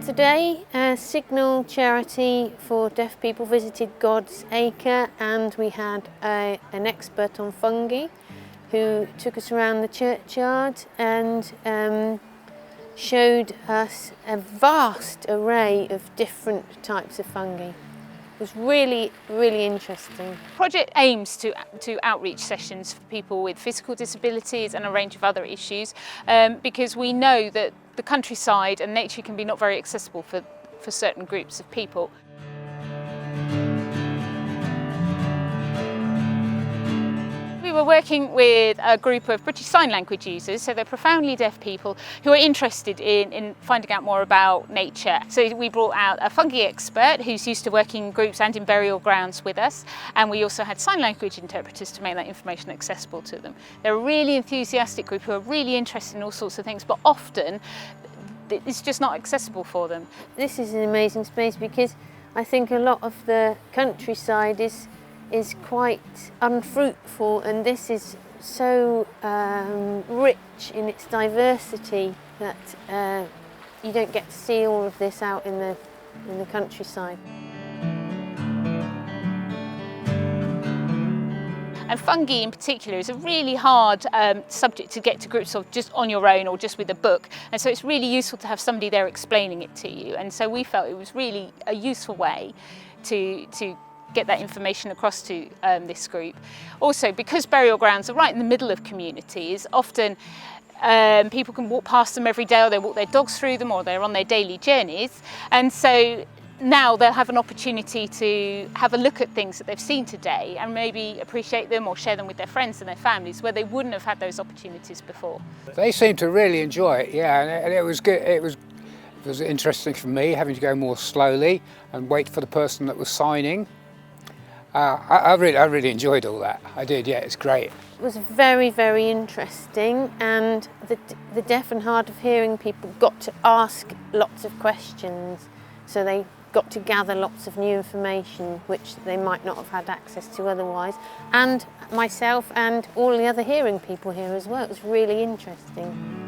Today, a Signal charity for deaf people visited God's Acre, and we had an expert on fungi who took us around the churchyard and showed us a vast array of different types of fungi. It was really, really interesting. The project aims to outreach sessions for people with physical disabilities and a range of other issues, because we know that the countryside and nature can be not very accessible for certain groups of people. We were working with a group of British Sign Language users, so they're profoundly deaf people who are interested in finding out more about nature. So we brought out a fungi expert who's used to working in groups and in burial grounds with us, and we also had sign language interpreters to make that information accessible to them. They're a really enthusiastic group who are really interested in all sorts of things, but often it's just not accessible for them. This is an amazing space because I think a lot of the countryside is quite unfruitful, and this is so rich in its diversity that you don't get to see all of this out in the countryside. And fungi in particular is a really hard subject to get to grips of just on your own or just with a book, and so it's really useful to have somebody there explaining it to you, and so we felt it was really a useful way to get that information across to this group. Also, because burial grounds are right in the middle of communities, often people can walk past them every day, or they walk their dogs through them, or they're on their daily journeys, and so now they'll have an opportunity to have a look at things that they've seen today and maybe appreciate them or share them with their friends and their families where they wouldn't have had those opportunities before. They seemed to really enjoy it, yeah, and it was good. It was interesting for me, having to go more slowly and wait for the person that was signing. I really enjoyed all that. I did, yeah, it's great. It was very, very interesting, and the deaf and hard of hearing people got to ask lots of questions, so they got to gather lots of new information which they might not have had access to otherwise, and myself and all the other hearing people here as well. It was really interesting.